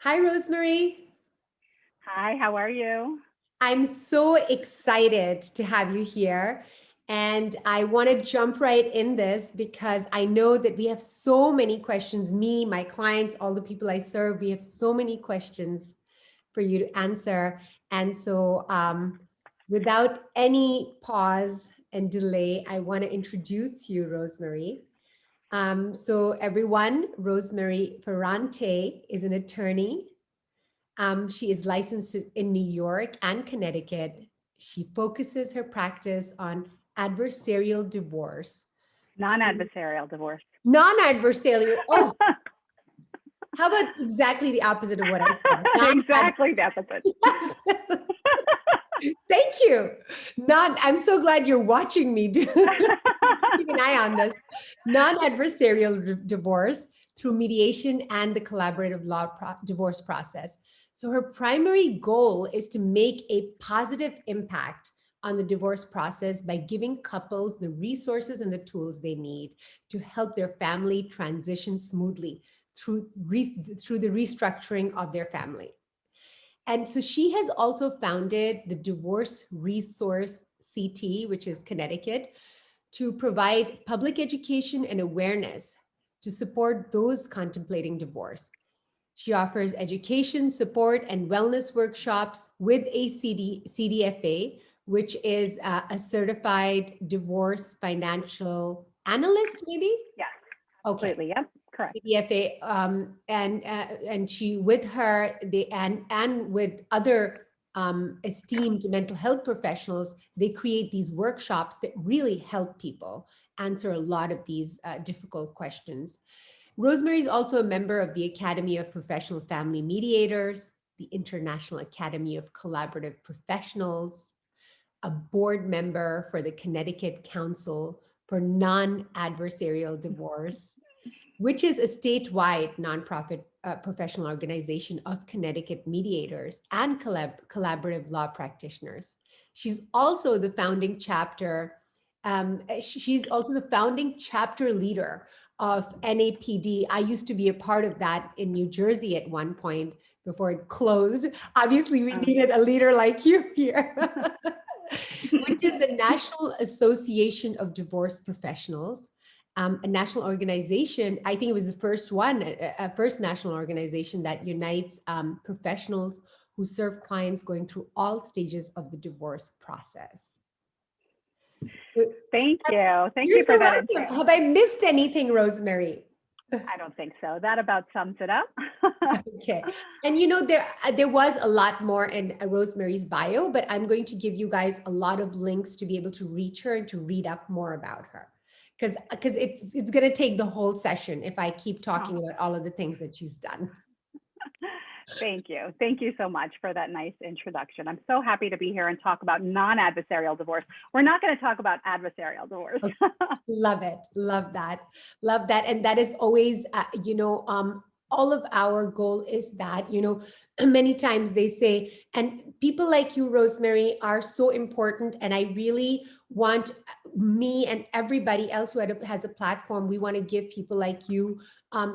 Hi, Rosemarie. Hi, how are you? I'm so excited to have you here. And I want to jump right in this because I know that we have so many questions. Me, my clients, all the people I serve, we have so many questions for you to answer. And so, without any pause and delay, I want to introduce you, Rosemarie. So, everyone, Rosemarie Ferrante is an attorney. She is licensed in New York and Connecticut. She focuses her practice on adversarial divorce. Non-adversarial divorce. Non-adversarial. Oh, how about exactly the opposite of what I said? Non-ad. Exactly the opposite. Yes. Thank you. Not. I'm so glad you're watching me. Keep an eye on this. Non-adversarial divorce through mediation and the collaborative divorce process. So her primary goal is to make a positive impact on the divorce process by giving couples the resources and the tools they need to help their family transition smoothly through the restructuring of their family. And so she has also founded the Divorce Resource CT, which is Connecticut, to provide public education and awareness to support those contemplating divorce. She offers education, support, and wellness workshops with a CDFA, which is a certified divorce financial analyst, maybe? Yes, Okay. completely. Yep, correct. CDFA, and she with her and with other esteemed mental health professionals, they create these workshops that really help people answer a lot of these difficult questions. Rosemary is also a member of the Academy of Professional Family Mediators, the International Academy of Collaborative Professionals, a board member for the Connecticut Council for Non-Adversarial Divorce, which is a statewide nonprofit professional organization of Connecticut mediators and collaborative law practitioners. She's also the founding chapter. She's also the founding chapter leader of NAPD. I used to be a part of that in New Jersey at one point before it closed. Obviously, we needed a leader like you here. Which is the National Association of Divorce Professionals, a national organization. I think it was the first one, first national organization that unites professionals who serve clients going through all stages of the divorce process. Thank you. Thank You're you for so that welcome. intro. Have I missed anything, Rosemary? I don't think so. That about sums it up. Okay. And there was a lot more in Rosemary's bio, but I'm going to give you guys a lot of links to be able to reach her and to read up more about her. Because it's going to take the whole session if I keep talking Oh, about all of the things that she's done. thank you. Thank you so much for that nice introduction. I'm so happy to be here and talk about non-adversarial divorce. We're not going to talk about adversarial divorce. Okay. Love it. Love that. Love that. And that is always, all of our goal is that, many times they say, and people like you, Rosemary, are so important. And I really want me and everybody else who has a platform, we want to give people like you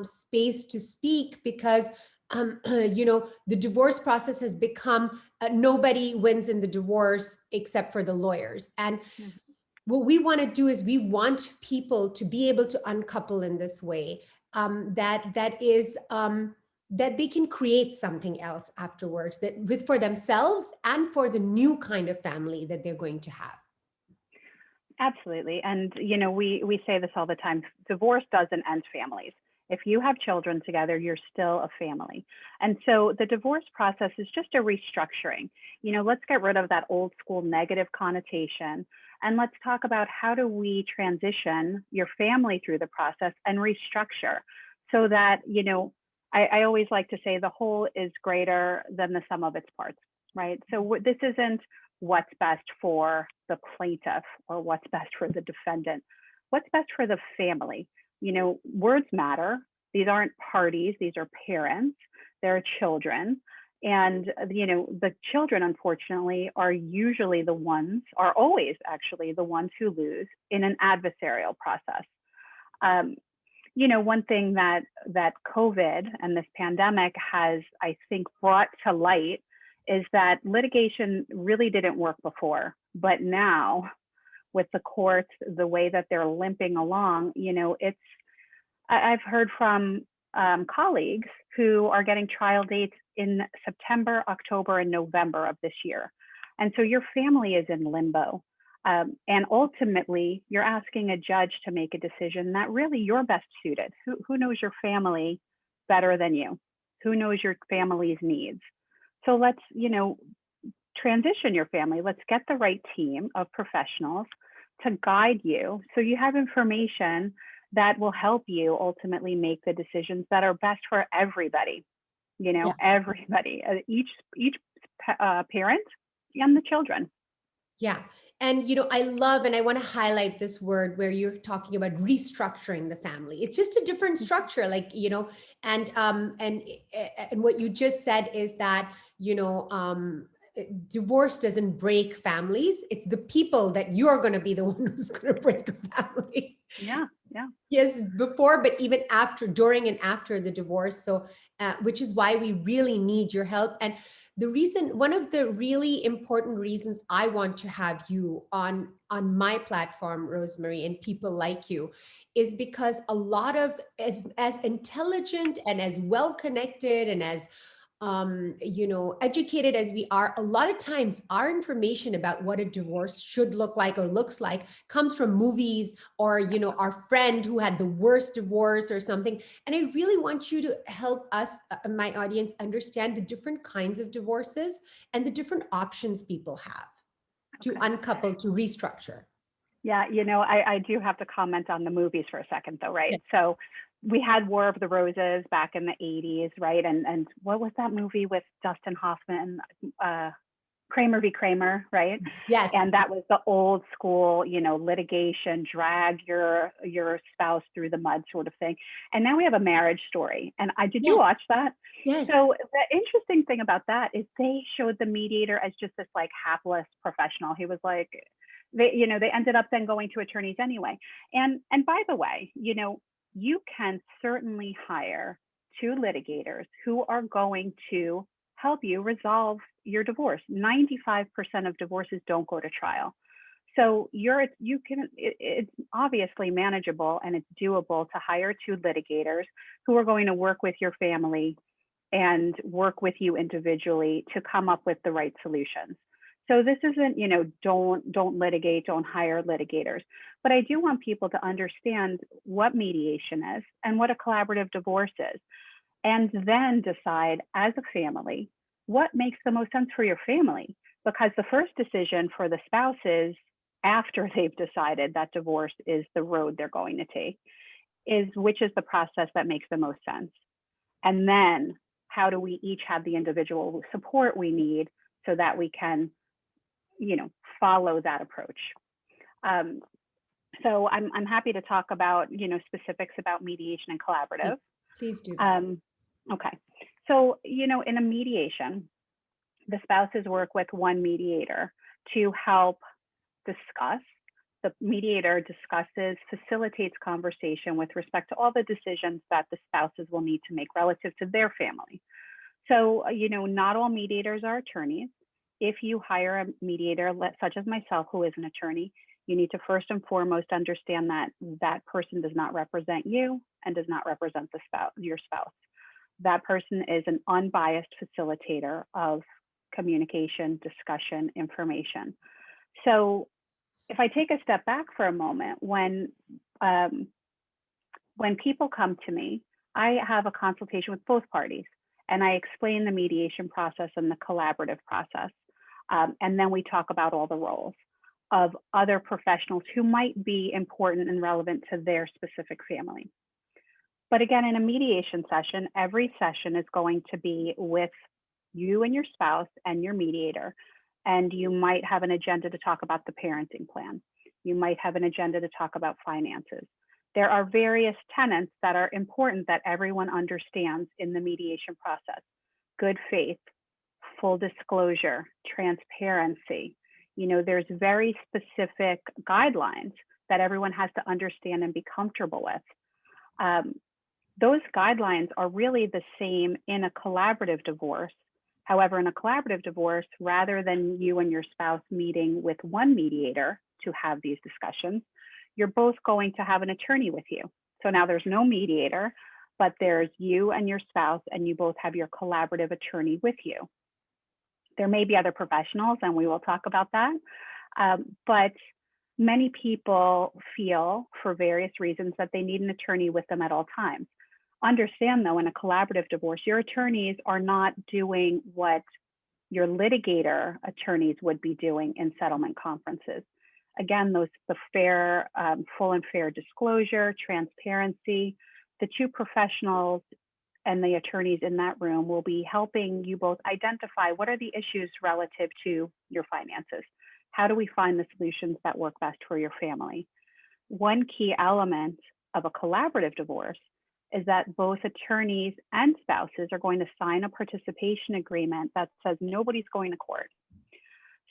space to speak because the divorce process has become nobody wins in the divorce except for the lawyers. And what we want to do is we want people to be able to uncouple in this way, that they can create something else afterwards, that with for themselves and for the new kind of family that they're going to have. Absolutely. And, we say this all the time, divorce doesn't end families. If you have children together, you're still a family. And so the divorce process is just a restructuring. Let's get rid of that old school negative connotation. And let's talk about how do we transition your family through the process and restructure so that, I always like to say the whole is greater than the sum of its parts, right? So this isn't what's best for the plaintiff or what's best for the defendant, what's best for the family. Words matter. These aren't parties, these are parents, they're children. And, the children, unfortunately, are always actually the ones who lose in an adversarial process. one thing that COVID and this pandemic has, I think, brought to light is that litigation really didn't work before, but now with the courts, the way that they're limping along, I've heard from colleagues who are getting trial dates in September, October, and November of this year. And so your family is in limbo. And ultimately, you're asking a judge to make a decision that really you're best suited. Who knows your family better than you? Who knows your family's needs? So let's, transition your family. Let's get the right team of professionals to guide you so you have information that will help you ultimately make the decisions that are best for everybody, everybody, each parent and the children. Yeah. And, I love, and I want to highlight this word where you're talking about restructuring the family. It's just a different structure, and what you just said is that, divorce doesn't break families. It's the people that you're going to be the one who's going to break a family. Yeah. Yeah. Yes, before, but even after, during and after the divorce. So, which is why we really need your help. And one of the really important reasons I want to have you on my platform, Rosemarie, and people like you, is because a lot of, as intelligent and as well connected and as educated as we are, a lot of times our information about what a divorce should look like or looks like comes from movies or, our friend who had the worst divorce or something. And I really want you to help us, my audience, understand the different kinds of divorces and the different options people have to uncouple, to restructure. Yeah, I do have to comment on the movies for a second though, right? Yeah. So we had War of the Roses back in the 80s, right? And what was that movie with Dustin Hoffman, Kramer v. Kramer, right? Yes. And that was the old school, litigation, drag your spouse through the mud sort of thing. And now we have a Marriage Story. And did you watch that? Yes. So the interesting thing about that is they showed the mediator as just this like hapless professional. He was like, they ended up then going to attorneys anyway. And by the way, you can certainly hire two litigators who are going to help you resolve your divorce. 95% of divorces don't go to trial. So it's obviously manageable and it's doable to hire two litigators who are going to work with your family and work with you individually to come up with the right solutions. So this isn't, don't litigate, don't hire litigators. But I do want people to understand what mediation is and what a collaborative divorce is, and then decide as a family what makes the most sense for your family. Because the first decision for the spouses after they've decided that divorce is the road they're going to take is which is the process that makes the most sense. And then how do we each have the individual support we need so that we can follow that approach. So I'm happy to talk about, specifics about mediation and collaborative. Please do that. Okay. So, in a mediation, the spouses work with one mediator to help discuss. The mediator discusses, facilitates conversation with respect to all the decisions that the spouses will need to make relative to their family. So, not all mediators are attorneys. If you hire a mediator, such as myself, who is an attorney, you need to first and foremost understand that that person does not represent you and does not represent your spouse. That person is an unbiased facilitator of communication, discussion, information. So if I take a step back for a moment, when people come to me, I have a consultation with both parties and I explain the mediation process and the collaborative process. And then we talk about all the roles of other professionals who might be important and relevant to their specific family. But again, in a mediation session, every session is going to be with you and your spouse and your mediator. And you might have an agenda to talk about the parenting plan. You might have an agenda to talk about finances. There are various tenets that are important that everyone understands in the mediation process. Good faith, full disclosure, transparency. There's very specific guidelines that everyone has to understand and be comfortable with. Those guidelines are really the same in a collaborative divorce. However, in a collaborative divorce, rather than you and your spouse meeting with one mediator to have these discussions, you're both going to have an attorney with you. So now there's no mediator, but there's you and your spouse, and you both have your collaborative attorney with you. There may be other professionals, and we will talk about that. But many people feel, for various reasons, that they need an attorney with them at all times. Understand, though, in a collaborative divorce, your attorneys are not doing what your litigator attorneys would be doing in settlement conferences. Again, the fair, full and fair disclosure, transparency, the two professionals and the attorneys in that room will be helping you both identify what are the issues relative to your finances. How do we find the solutions that work best for your family? One key element of a collaborative divorce is that both attorneys and spouses are going to sign a participation agreement that says nobody's going to court.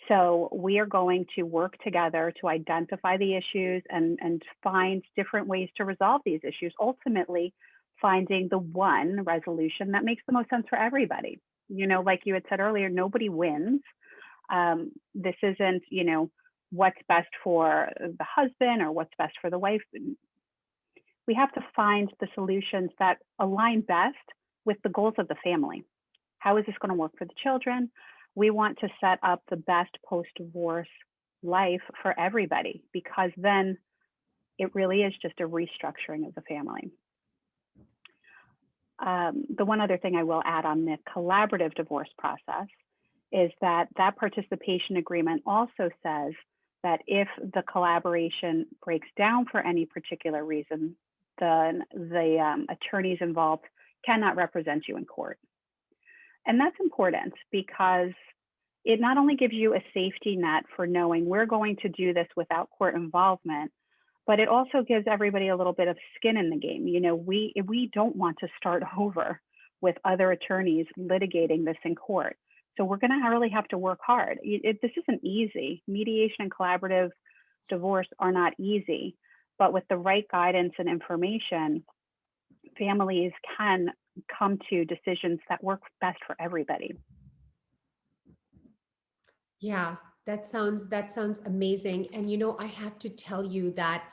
So we are going to work together to identify the issues and find different ways to resolve these issues, ultimately finding the one resolution that makes the most sense for everybody. You know, like you had said earlier, nobody wins. This isn't, you know, what's best for the husband or what's best for the wife. We have to find the solutions that align best with the goals of the family. How is this going to work for the children? We want to set up the best post-divorce life for everybody, because then it really is just a restructuring of the family. The one other thing I will add on the collaborative divorce process is that that participation agreement also says that if the collaboration breaks down for any particular reason, then the attorneys involved cannot represent you in court. And that's important because it not only gives you a safety net for knowing we're going to do this without court involvement, but it also gives everybody a little bit of skin in the game. You know, we don't want to start over with other attorneys litigating this in court. So we're going to really have to work hard. This isn't easy. Mediation and collaborative divorce are not easy, but with the right guidance and information, families can come to decisions that work best for everybody. Yeah, that sounds amazing. And you know, I have to tell you that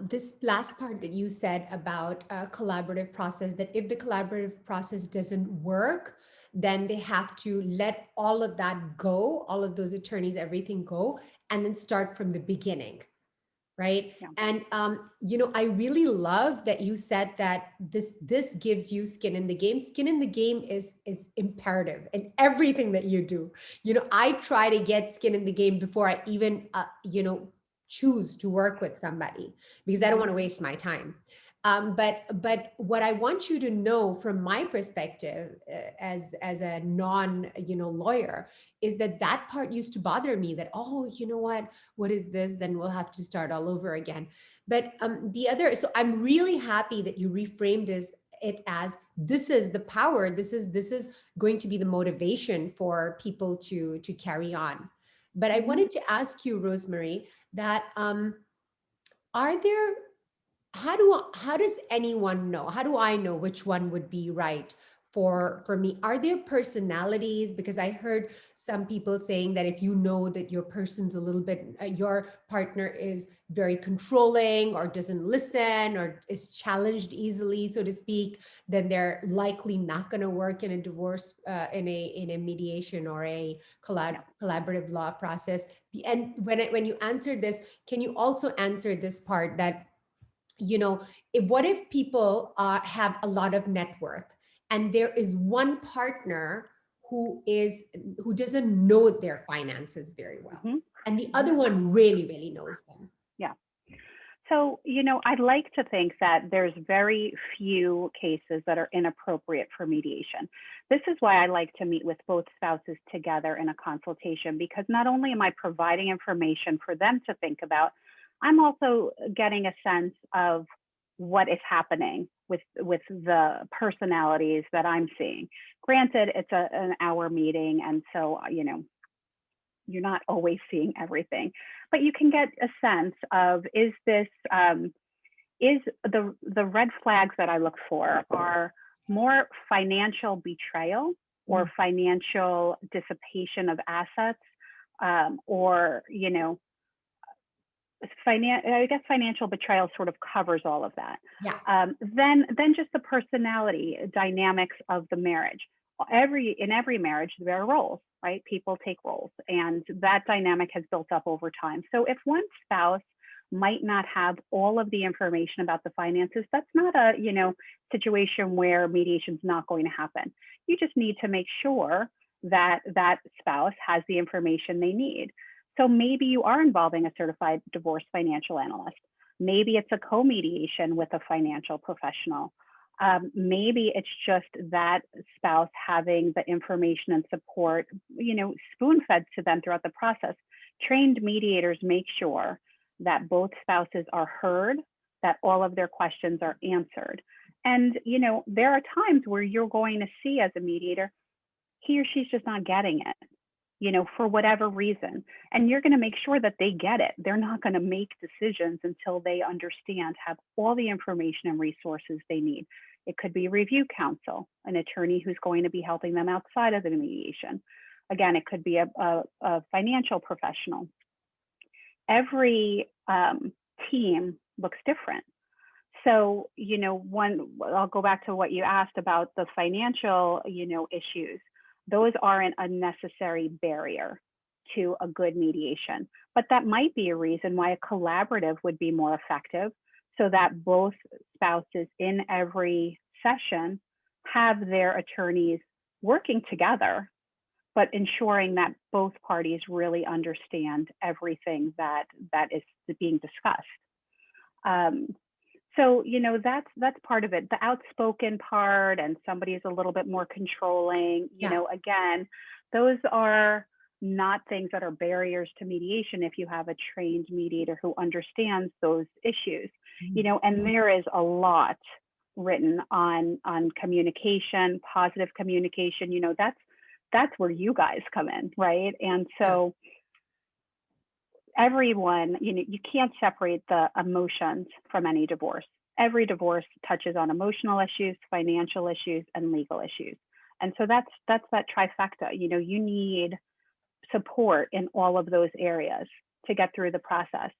this last part that you said about a collaborative process, that if the collaborative process doesn't work, then they have to let all of that go, all of those attorneys, everything go, and then start from the beginning. Right. Yeah. And, you know, I really love that you said that this gives you skin in the game. Skin in the game is imperative in everything that you do. You know, I try to get skin in the game before I even, you know, choose to work with somebody, because I don't want to waste my time. But what I want you to know from my perspective as a lawyer, is that part used to bother me, that, oh, you know what is this? Then we'll have to start all over again. But so I'm really happy that you reframed it as this is the power. This is going to be the motivation for people to carry on. But I wanted to ask you, Rosemarie, that are there, how does anyone know? How do I know which one would be right for me? Are there personalities? Because I heard some people saying that if you know that your person's a little bit, your partner is very controlling or doesn't listen or is challenged easily, so to speak, then they're likely not going to work in a divorce, in a mediation or a collaborative law process. And when you answer this, can you also answer this part that, you know, what if people have a lot of net worth and there is one partner who doesn't know their finances very well, and the other one really, really knows them? Yeah. So, you know, I'd like to think that there's very few cases that are inappropriate for mediation. This is why I like to meet with both spouses together in a consultation, because not only am I providing information for them to think about, I'm also getting a sense of what is happening with the personalities that I'm seeing. Granted, it's an hour meeting, and so, you know, you're not always seeing everything, but you can get a sense of, is this is the red flags that I look for are more financial betrayal or financial dissipation of assets, or, you know, I guess financial betrayal sort of covers all of that. Yeah. Then just the personality dynamics of the marriage. In every marriage, there are roles, right? People take roles, and that dynamic has built up over time. So if one spouse might not have all of the information about the finances, that's not a, you know, situation where mediation is not going to happen. You just need to make sure that that spouse has the information they need. So maybe you are involving a certified divorce financial analyst. Maybe it's a co-mediation with a financial professional. Maybe it's just that spouse having the information and support, you know, spoon-fed to them throughout the process. Trained mediators make sure that both spouses are heard, that all of their questions are answered. And, you know, there are times where you're going to see as a mediator, he or she's just not getting it, you know, for whatever reason. And you're going to make sure that they get it. They're not going to make decisions until they understand, have all the information and resources they need. It could be review counsel, an attorney who's going to be helping them outside of the mediation. Again, it could be a financial professional. Every team looks different. So, you know, I'll go back to what you asked about the financial, you know, issues. Those aren't a necessary barrier to a good mediation, but that might be a reason why a collaborative would be more effective, so that both spouses in every session have their attorneys working together, but ensuring that both parties really understand everything that is being discussed. So, you know, that's part of it. The outspoken part, and somebody is a little bit more controlling, you know, again, those are not things that are barriers to mediation if you have a trained mediator who understands those issues, you know, and there is a lot written on communication, positive communication, you know, that's where you guys come in, right? And so everyone, you know, you can't separate the emotions from any divorce. Every divorce touches on emotional issues, financial issues, and legal issues. And so that's that trifecta. You know, you need support in all of those areas to get through the process.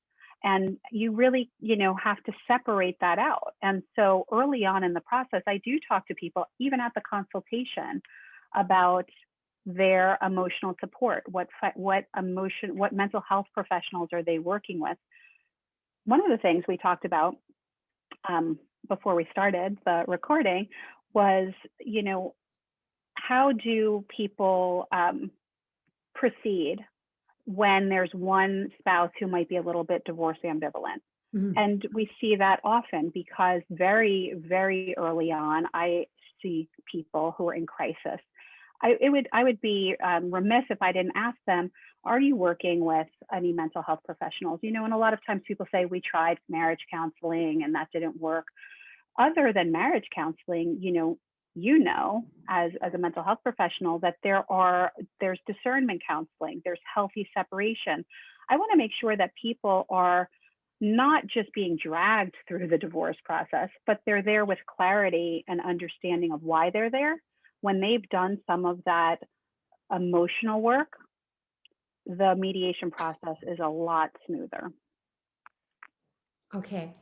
And you really, you know, have to separate that out. And so early on in the process, I do talk to people, even at the consultation, about their emotional support. What mental health professionals are they working with? One of the things we talked about before we started the recording was, you know, how do people proceed when there's one spouse who might be a little bit divorce ambivalent? And we see that often because very, very early on, I see people who are in crisis. I would be remiss if I didn't ask them, are you working with any mental health professionals? You know, and a lot of times people say, we tried marriage counseling and that didn't work. Other than marriage counseling, you know, as a mental health professional, that there's discernment counseling, there's healthy separation. I want to make sure that people are not just being dragged through the divorce process, but they're there with clarity and understanding of why they're there. When they've done some of that emotional work, the mediation process is a lot smoother. Okay.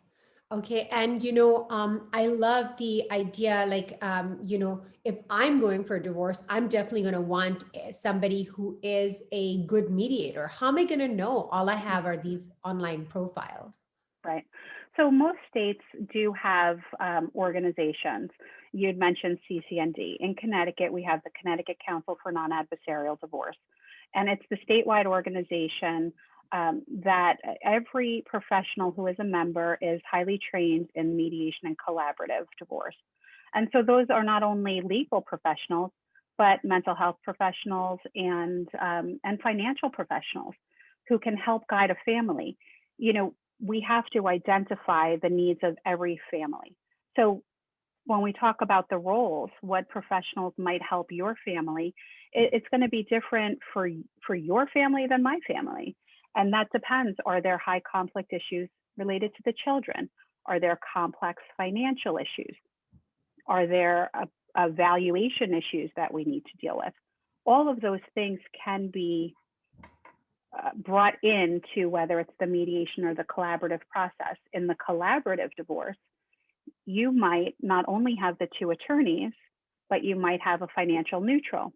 And, you know, I love the idea, like, you know, if I'm going for a divorce, I'm definitely going to want somebody who is a good mediator. How am I going to know? All I have are these online profiles. Right. So most states do have organizations. You'd mentioned CCND. In Connecticut, we have the Connecticut Council for Non-Adversarial Divorce. And it's the statewide organization that every professional who is a member is highly trained in mediation and collaborative divorce. And so those are not only legal professionals, but mental health professionals and financial professionals who can help guide a family. You know, we have to identify the needs of every family. So when we talk about the roles, what professionals might help your family, it's going to be different for your family than my family. And that depends. Are there high conflict issues related to the children? Are there complex financial issues? Are there valuation issues that we need to deal with? All of those things can be brought into whether it's the mediation or the collaborative process. In the collaborative divorce, you might not only have the two attorneys, but you might have a financial neutral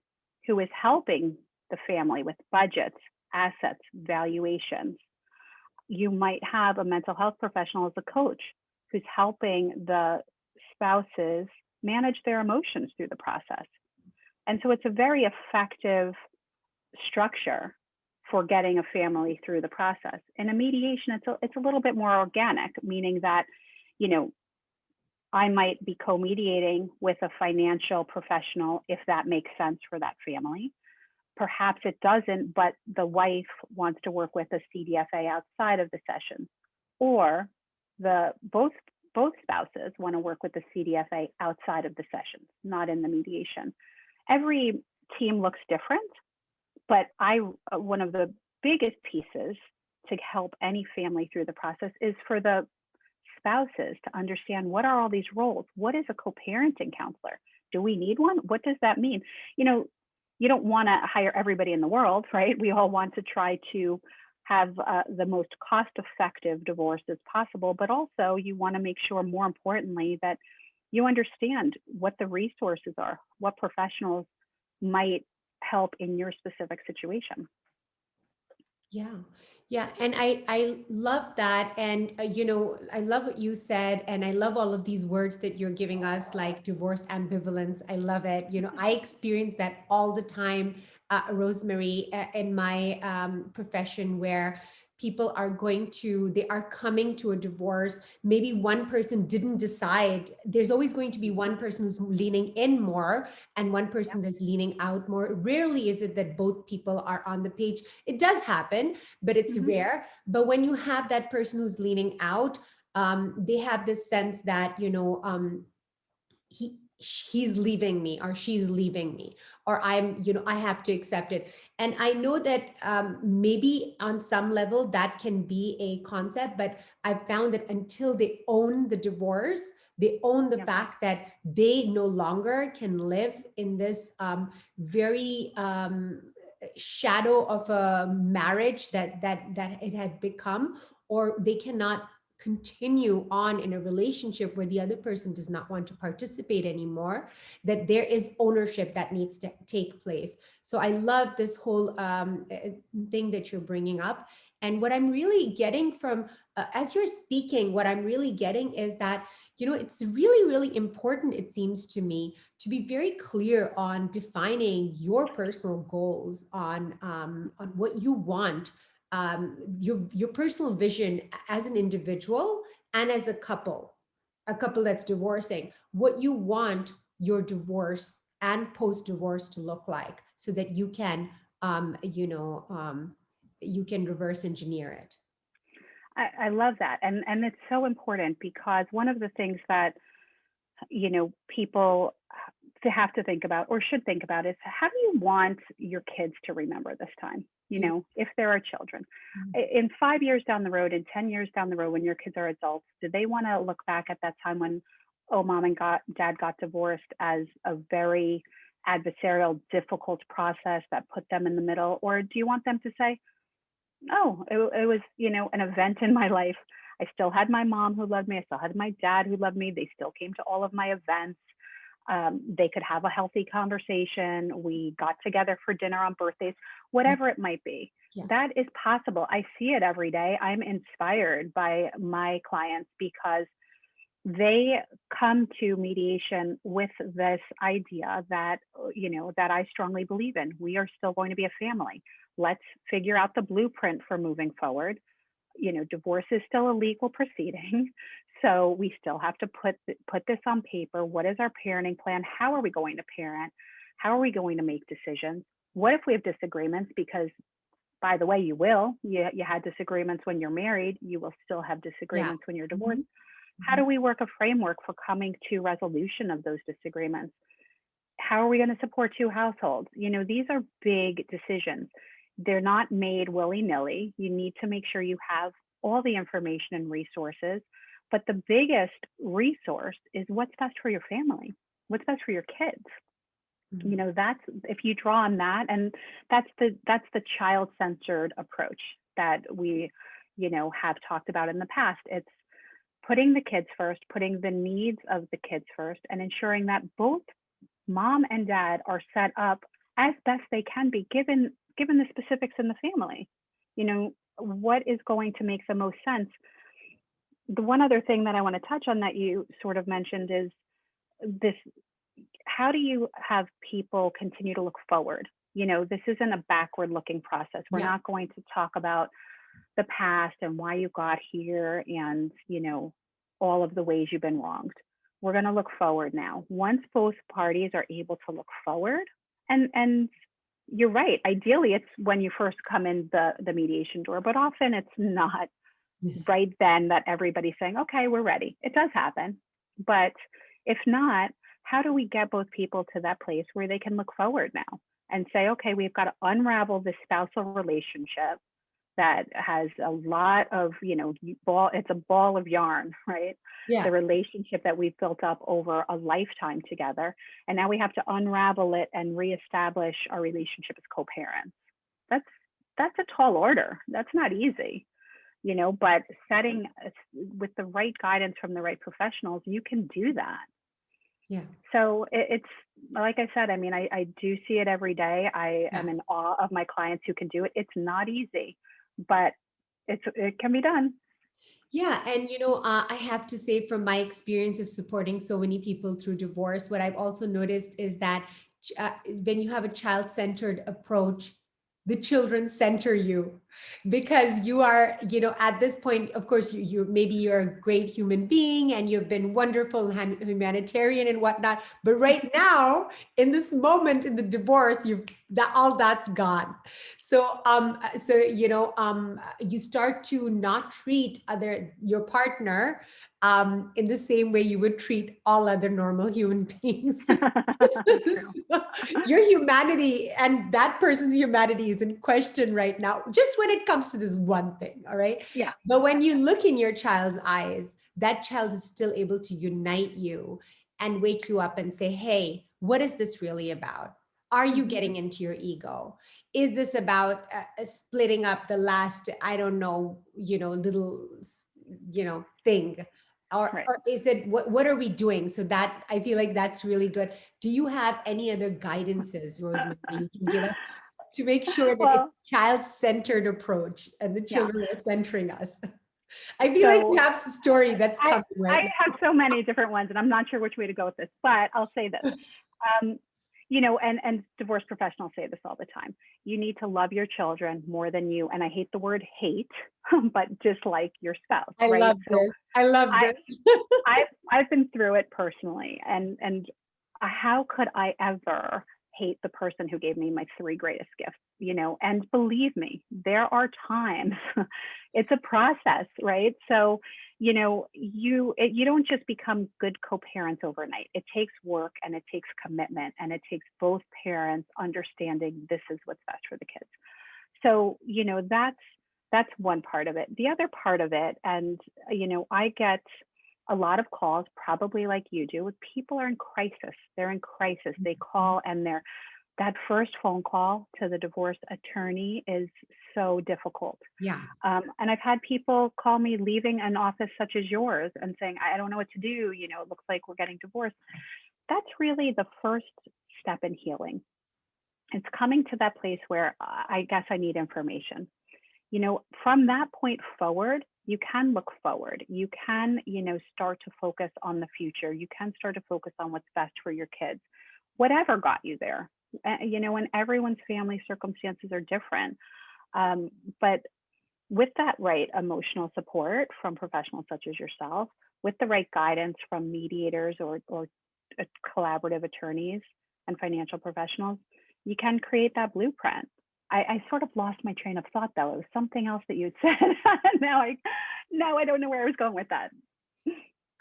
who is helping the family with budgets, assets, valuations. You might have a mental health professional as a coach who's helping the spouses manage their emotions through the process. And so it's a very effective structure for getting a family through the process. In a mediation, it's a little bit more organic, meaning that, you know, I might be co-mediating with a financial professional if that makes sense for that family. Perhaps it doesn't, but the wife wants to work with a CDFA outside of the session, or both spouses want to work with the CDFA outside of the session, not in the mediation. Every team looks different, but one of the biggest pieces to help any family through the process is for the spouses to understand, what are all these roles? What is a co-parenting counselor? Do we need one? What does that mean? You know, you don't want to hire everybody in the world, right? We all want to try to have the most cost-effective divorce as possible, but also you want to make sure, more importantly, that you understand what the resources are, what professionals might help in your specific situation. Yeah. Yeah. And I love that. And, you know, I love what you said. And I love all of these words that you're giving us, like divorce ambivalence. I love it. You know, I experience that all the time, Rosemary, in my profession, where people they are coming to a divorce. Maybe one person didn't decide. There's always going to be one person who's leaning in more and one person that's leaning out more. Rarely is it that both people are on the page. It does happen, but it's rare. But when you have that person who's leaning out, they have this sense that, you know, he's leaving me or she's leaving me, or I have to accept it. And I know that maybe on some level that can be a concept, but I've found that until they own the divorce, they own the fact that they no longer can live in this very shadow of a marriage that it had become, or they cannot continue on in a relationship where the other person does not want to participate anymore, that there is ownership that needs to take place. So I love this whole thing that you're bringing up. And what I'm really getting from, as you're speaking, what I'm really getting is that, you know, it's really, really important, it seems to me, to be very clear on defining your personal goals, on what you want, your personal vision as an individual and as a couple that's divorcing, what you want your divorce and post-divorce to look like, so that you can, you can reverse engineer it. I love that. And it's so important, because one of the things that, you know, people to have to think about, or should think about, is how do you want your kids to remember this time? You know, if there are children in 5 years down the road, in 10 years down the road, when your kids are adults, do they want to look back at that time when, oh, mom and dad got divorced, as a very adversarial, difficult process that put them in the middle? Or do you want them to say, oh, it was, you know, an event in my life. I still had my mom who loved me. I still had my dad who loved me. They still came to all of my events. They could have a healthy conversation. We got together for dinner on birthdays, whatever it might be. Yeah. That is possible. I see it every day. I'm inspired by my clients because they come to mediation with this idea that, you know, that I strongly believe in. We are still going to be a family. Let's figure out the blueprint for moving forward. You know, divorce is still a legal proceeding. So we still have to put this on paper. What is our parenting plan? How are we going to parent? How are we going to make decisions? What if we have disagreements? Because, by the way, you will. You had disagreements when you're married. You will still have disagreements when you're divorced. How do we work a framework for coming to resolution of those disagreements? How are we going to support two households? You know, these are big decisions. They're not made willy-nilly. You need to make sure you have all the information and resources. But the biggest resource is what's best for your family, what's best for your kids. You know, that's, if you draw on that, and that's the child-centered approach that we, you know, have talked about in the past. It's putting the kids first, putting the needs of the kids first, and ensuring that both mom and dad are set up as best they can be, given the specifics in the family. You know, what is going to make the most sense? The one other thing that I want to touch on that you sort of mentioned is this: how do you have people continue to look forward? You know, this isn't a backward looking process. We're not going to talk about the past and why you got here and, you know, all of the ways you've been wronged. We're going to look forward now. Once both parties are able to look forward, and you're right, ideally it's when you first come in the mediation door, but often it's not right then that everybody's saying, okay, we're ready. It does happen. But if not, how do we get both people to that place where they can look forward now and say, okay, we've got to unravel this spousal relationship that has a lot of, you know, it's a ball of yarn, right? Yeah. The relationship that we've built up over a lifetime together. And now we have to unravel it and reestablish our relationship as co-parents. That's a tall order. That's not easy, you know, but setting with the right guidance from the right professionals, you can do that. Yeah. So it's like I said, I mean, I do see it every day. I am in awe of my clients who can do it. It's not easy, but it can be done. Yeah. And, you know, I have to say from my experience of supporting so many people through divorce, what I've also noticed is that when you have a child-centered approach, the children center you, because you are, you know, at this point, of course, maybe you're a great human being and you've been wonderful and humanitarian and whatnot. But right now, in this moment in the divorce, all that's gone. So, you know, you start to not treat your partner in the same way you would treat all other normal human beings. So your humanity and that person's humanity is in question right now, just when it comes to this one thing. All right. Yeah. But when you look in your child's eyes, that child is still able to unite you and wake you up and say, hey, what is this really about? Are you getting into your ego? Is this about splitting up the last, I don't know, you know, little, you know, thing? Or is it, what are we doing? So that, I feel like that's really good. Do you have any other guidances, Rosemarie, you can give us to make sure that it's a child-centered approach and the children are centering us? I feel like you have a story that's coming right now. I have so many different ones, and I'm not sure which way to go with this, but I'll say this. You know, and divorce professionals say this all the time. You need to love your children more than you, and I hate the word hate, but just like your spouse. I love this. I love this. I've been through it personally, and how could I ever hate the person who gave me my 3 greatest gifts, you know? And believe me, there are times, it's a process, right? So, you know, you don't just become good co-parents overnight. It takes work and it takes commitment, and it takes both parents understanding this is what's best for the kids. So, you know, that's one part of it. The other part of it, and, you know, I get a lot of calls, probably like you do, with people are in crisis. They're in crisis. They call, and that first phone call to the divorce attorney is so difficult. Yeah. And I've had people call me leaving an office such as yours and saying, I don't know what to do. You know, it looks like we're getting divorced. That's really the first step in healing. It's coming to that place where I guess I need information. You know, from that point forward, you can look forward. You can, you know, start to focus on the future. You can start to focus on what's best for your kids, whatever got you there. You know, and everyone's family circumstances are different. But with that right emotional support from professionals such as yourself, with the right guidance from mediators or collaborative attorneys and financial professionals, you can create that blueprint. I sort of lost my train of thought, though. It was something else that you'd said. now I don't know where I was going with that.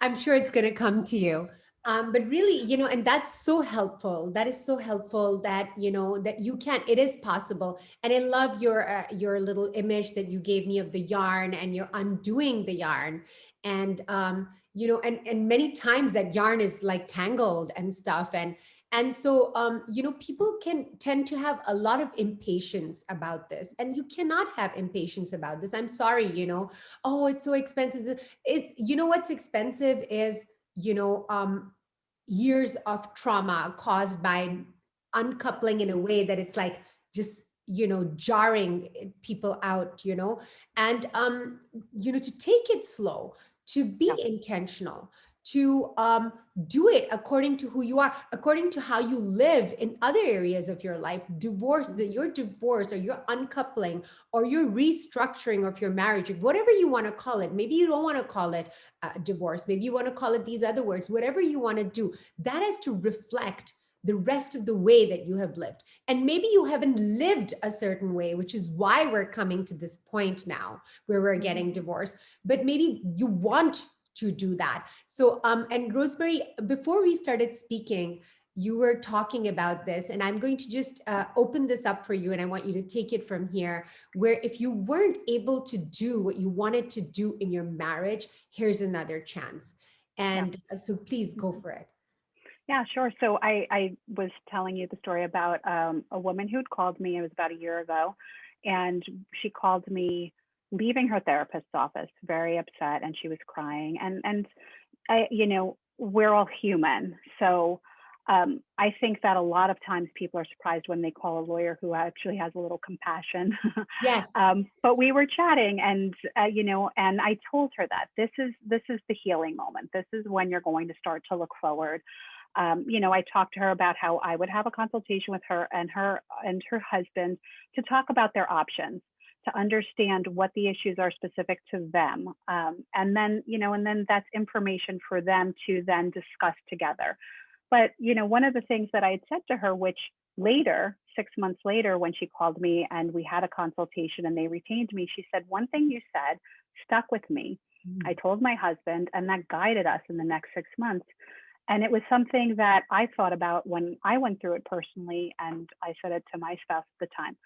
I'm sure it's going to come to you. But really, and that's so helpful. That is so helpful that, that you can, it is possible. And I love your little image that you gave me of the yarn, and you're undoing the yarn. And, and many times that yarn is like tangled and stuff. And so, people can tend to have a lot of impatience about this, and you cannot have impatience about this. I'm sorry, oh, it's so expensive. It's, what's expensive is, years of trauma caused by uncoupling in a way that it's like just, jarring people out, and, to take it slow, to be Yeah. intentional, to do it according to who you are, according to how you live in other areas of your life. Your divorce or your uncoupling or your restructuring of your marriage, whatever you want to call it. Maybe you don't want to call it divorce. Maybe you want to call it these other words, whatever you want to do. That is to reflect the rest of the way that you have lived. And maybe you haven't lived a certain way, which is why we're coming to this point now where we're getting divorced. But maybe you want to do that. So, and Rosemary, before we started speaking, you were talking about this, and I'm going to just open this up for you, and I want you to take it from here, where if you weren't able to do what you wanted to do in your marriage, here's another chance. Yeah. And so please go for it. Yeah, sure. So I was telling you the story about a woman who had called me. It was about a year ago, and she called me leaving her therapist's office, very upset, and she was crying. And I, we're all human, so I think that a lot of times people are surprised when they call a lawyer who actually has a little compassion. Yes. But we were chatting, and and I told her that this is the healing moment. This is when you're going to start to look forward. I talked to her about how I would have a consultation with her and her husband to talk about their options, to understand what the issues are specific to them, and then that's information for them to then discuss together. But one of the things that I had said to her, which later, 6 months later, when she called me and we had a consultation and they retained me, she said, one thing you said stuck with me. I told my husband, and that guided us in the next 6 months. And it was something that I thought about when I went through it personally. And I said it to my spouse at the time.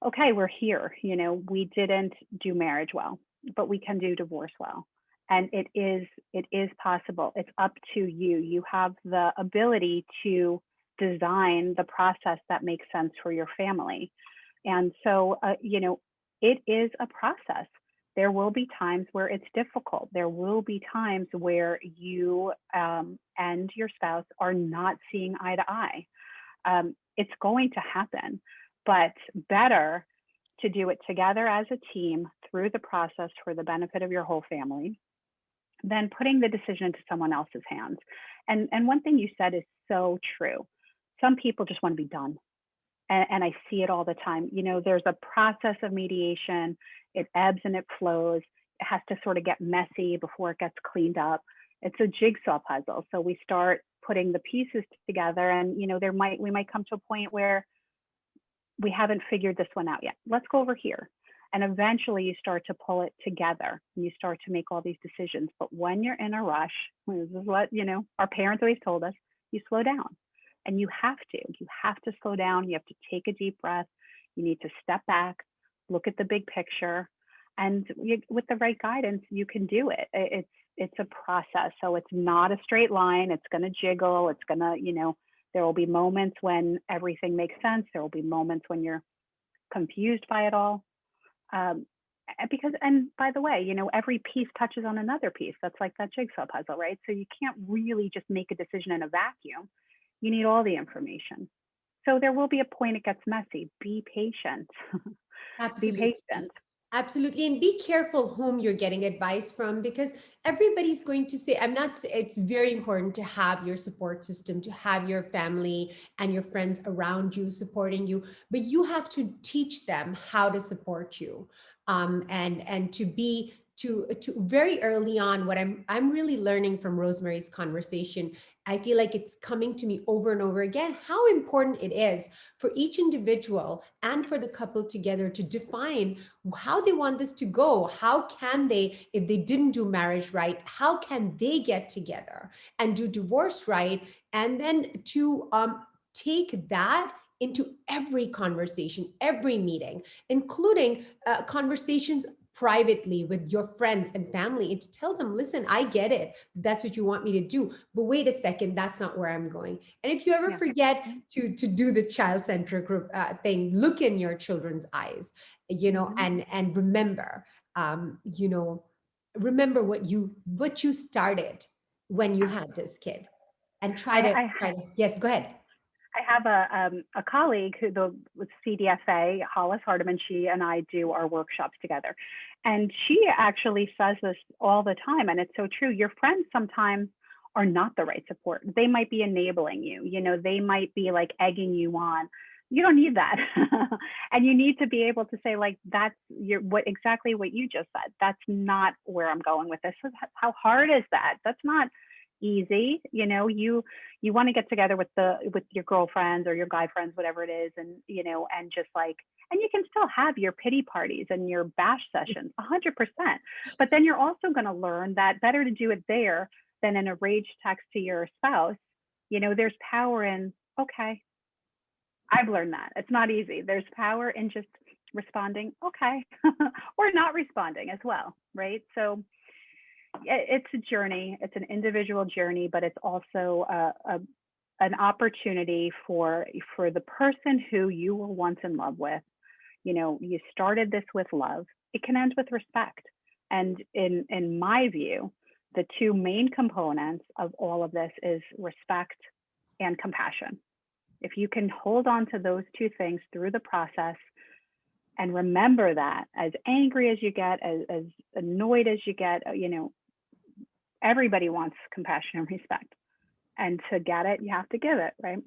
Okay, we're here. We didn't do marriage well, but we can do divorce well. And it is possible. It's up to you. You have the ability to design the process that makes sense for your family. And so, it is a process. There will be times where it's difficult. There will be times where you and your spouse are not seeing eye to eye. It's going to happen, but better to do it together as a team through the process for the benefit of your whole family than putting the decision into someone else's hands. And one thing you said is so true. Some people just want to be done. And I see it all the time. There's a process of mediation. It ebbs and it flows. It has to sort of get messy before it gets cleaned up. It's a jigsaw puzzle. So we start putting the pieces together, and we might come to a point where we haven't figured this one out yet. Let's go over here. And eventually you start to pull it together and you start to make all these decisions. But when you're in a rush, this is what, our parents always told us, you slow down. And you have to slow down. You have to take a deep breath. You need to step back, look at the big picture. And with the right guidance, you can do it. It's a process. So it's not a straight line. It's going to jiggle. It's going to, there will be moments when everything makes sense. There will be moments when you're confused by it all. Because, and by the way, every piece touches on another piece. That's like that jigsaw puzzle, right? So you can't really just make a decision in a vacuum. You need all the information. So there will be a point it gets messy. Be patient. Absolutely. Be patient. Absolutely. And be careful whom you're getting advice from, because everybody's going to say, it's very important to have your support system, to have your family and your friends around you supporting you, but you have to teach them how to support you, and to very early on, what I'm really learning from Rosemarie's conversation, I feel like it's coming to me over and over again, how important it is for each individual and for the couple together to define how they want this to go. How can they, if they didn't do marriage right, how can they get together and do divorce right? And then to take that into every conversation, every meeting, including conversations privately with your friends and family, and to tell them, listen, I get it. That's what you want me to do. But wait a second, that's not where I'm going. And if you ever Yeah. forget to do the child-centric thing, look in your children's eyes, and remember, remember what you started when you had this kid, and try to, yes, go ahead. I have a colleague who with CDFA, Hollis Hardiman. She and I do our workshops together, and she actually says this all the time, and it's so true. Your friends sometimes are not the right support. They might be enabling you. They might be like egging you on. You don't need that, and you need to be able to say, like, that's exactly what you just said. That's not where I'm going with this. How hard is that? That's not easy. You want to get together with your girlfriends or your guy friends, whatever it is, and and just like, and you can still have your pity parties and your bash sessions 100%, but then you're also going to learn that better to do it there than in a rage text to your spouse. There's power in, okay, I've learned that it's not easy. There's power in just responding, okay, or not responding as well, right? So it's a journey. It's an individual journey, but it's also an opportunity for the person who you were once in love with. You started this with love. It can end with respect. And in my view, the two main components of all of this is respect and compassion. If you can hold on to those two things through the process, and remember that, as angry as you get, as annoyed as you get, everybody wants compassion and respect. And to get it, you have to give it, right?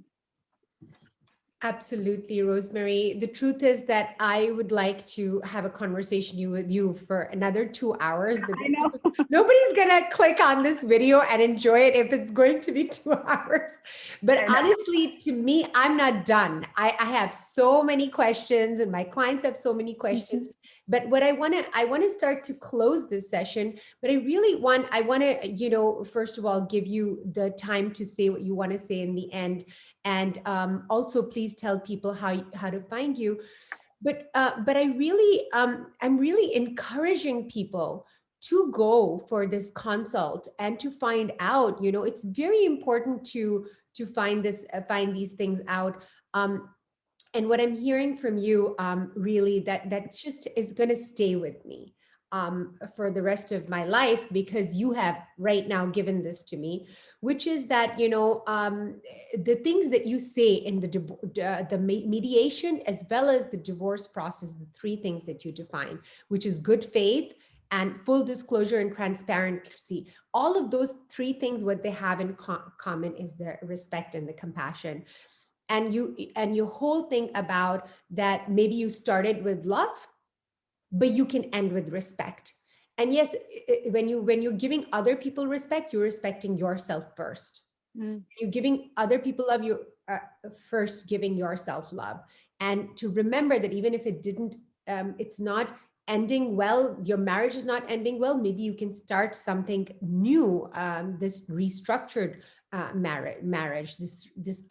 Absolutely, Rosemarie. The truth is that I would like to have a conversation with you for another 2 hours. But I know. nobody's going to click on this video and enjoy it if it's going to be 2 hours. But honestly, to me, I'm not done. I have so many questions, and my clients have so many questions. But what I want to start to close this session. But I want to, first of all, give you the time to say what you want to say in the end. And also, please tell people how to find you. But I'm really encouraging people to go for this consult and to find out. It's very important to find these things out. And what I'm hearing from you, really, that just is going to stay with me for the rest of my life, because you have right now given this to me, which is that, the things that you say in the mediation as well as the divorce process, the three things that you define, which is good faith and full disclosure and transparency. All of those three things, what they have in common is the respect and the compassion. And your whole thing about that, maybe you started with love, but you can end with respect. And yes, when you're giving other people respect, you're respecting yourself first. You're giving other people love, you first giving yourself love. And to remember that even if it's not ending well, your marriage is not ending well, maybe you can start something new. This restructured marriage, this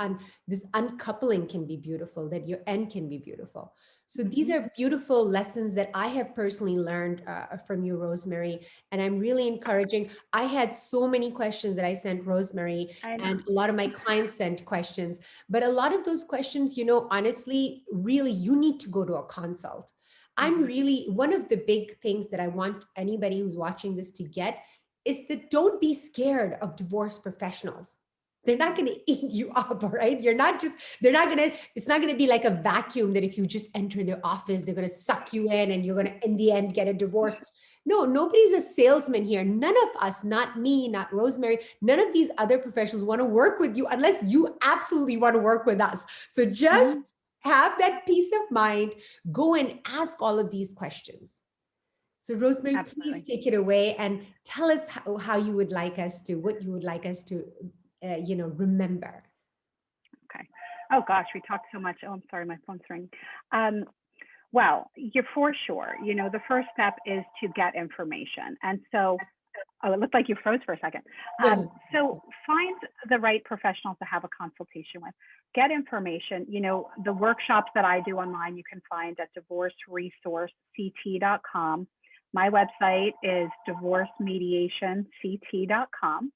uncoupling can be beautiful, that your end can be beautiful. So these are beautiful lessons that I have personally learned from you, Rosemarie, and I'm really encouraging. I had so many questions that I sent Rosemarie, and a lot of my clients sent questions, but a lot of those questions, honestly, really, you need to go to a consult. I'm really, one of the big things that I want anybody who's watching this to get is that don't be scared of divorce professionals. They're not going to eat you up, all right? It's not going to be like a vacuum that if you just enter their office, they're going to suck you in and you're going to, in the end, get a divorce. No, nobody's a salesman here. None of us, not me, not Rosemarie, none of these other professionals want to work with you unless you absolutely want to work with us. So just have that peace of mind. Go and ask all of these questions. So Rosemary, please Absolutely. take it away and tell us how you would like us to, what you would like us to, remember. Okay. Oh gosh, we talked so much. Oh, I'm sorry, my phone's ringing. Um, well, you're for sure. The first step is to get information. And so, oh, it looked like you froze for a second. No, So find the right professional to have a consultation with. Get information. The workshops that I do online, you can find at divorceresourcect.com. My website is divorcemediationct.com.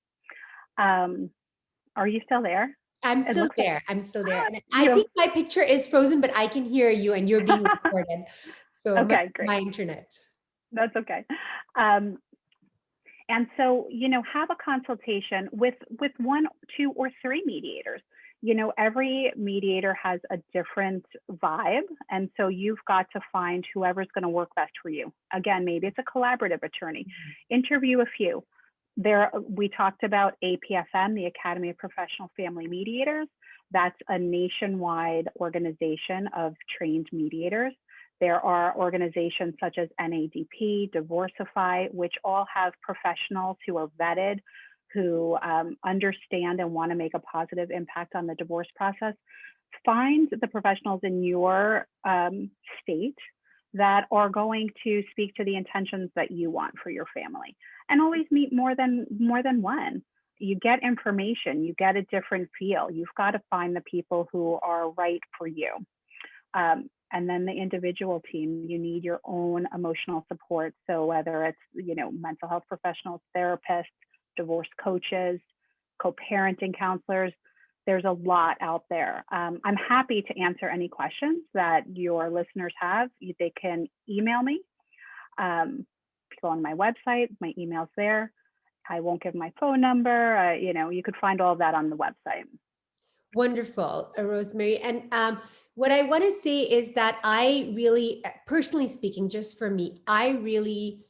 Are you still there? I'm It still looks like there. I'm still there. And I you. think my picture is frozen, but I can hear you and you're being recorded. So Okay, great. my internet. That's okay. Um, and so, have a consultation with one, two, or three mediators. Every mediator has a different vibe. And so you've got to find whoever's going to work best for you. Again, maybe it's a collaborative attorney. Interview a few. We talked about APFM, the Academy of Professional Family Mediators. That's a nationwide organization of trained mediators. There are organizations such as NADP, Divorcify, which all have professionals who are vetted, who understand and want to make a positive impact on the divorce process. Find the professionals in your state that are going to speak to the intentions that you want for your family, and always meet more than one. You get information, you get a different feel. You've got to find the people who are right for you. And then the individual team, you need your own emotional support. So whether it's, mental health professionals, therapists, divorce coaches, co-parenting counselors, there's a lot out there. I'm happy to answer any questions that your listeners have. They can email me. Go on my website, my email's there. I won't give my phone number. You could find all of that on the website. Wonderful, Rosemary. And what I want to say is that I really, personally speaking, just for me, I really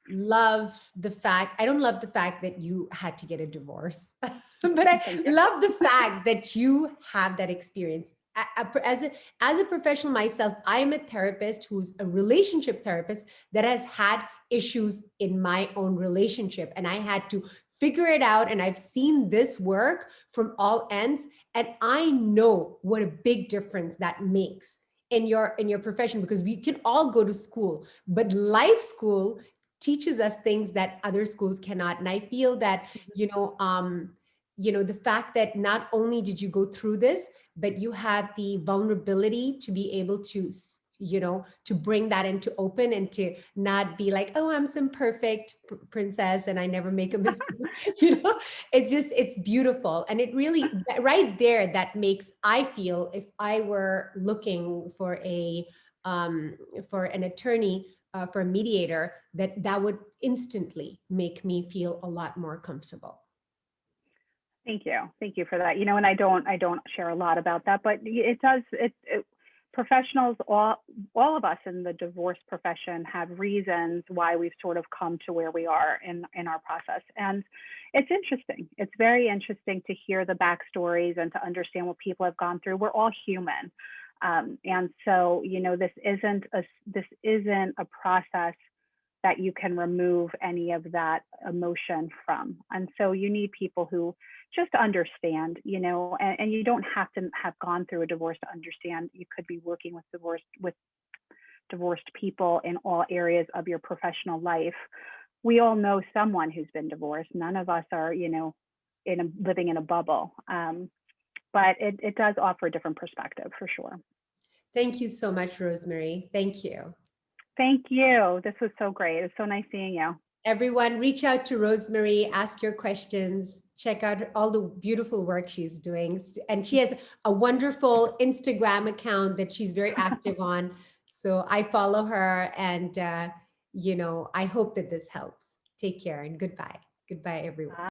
love the fact, I don't love the fact that you had to get a divorce, but I love the fact that you have that experience. As a professional myself, I am a therapist who's a relationship therapist that has had issues in my own relationship. And I had to figure it out. And I've seen this work from all ends. And I know what a big difference that makes in your profession, because we can all go to school, but life school teaches us things that other schools cannot. And I feel that, the fact that not only did you go through this, but you have the vulnerability to be able to, to bring that into open and to not be like, oh, I'm some perfect princess and I never make a mistake. It's beautiful. And it really, right there, that makes, I feel, if I were looking for for an attorney, for a mediator, that would instantly make me feel a lot more comfortable. Thank you for that. And I don't share a lot about that, but it does. Professionals, all of us in the divorce profession have reasons why we've sort of come to where we are in our process. And it's interesting. It's very interesting to hear the backstories and to understand what people have gone through. We're all human. And so, this isn't a process that you can remove any of that emotion from. And so you need people who just understand, and you don't have to have gone through a divorce to understand. You could be working with divorced people in all areas of your professional life. We all know someone who's been divorced. None of us are, living in a bubble. But it does offer a different perspective for sure. Thank you so much, Rosemary. Thank you. Thank you. This was so great. It was so nice seeing you. Everyone, reach out to Rosemary, ask your questions, check out all the beautiful work she's doing. And she has a wonderful Instagram account that she's very active on. So I follow her and, I hope that this helps. Take care and goodbye. Goodbye, everyone.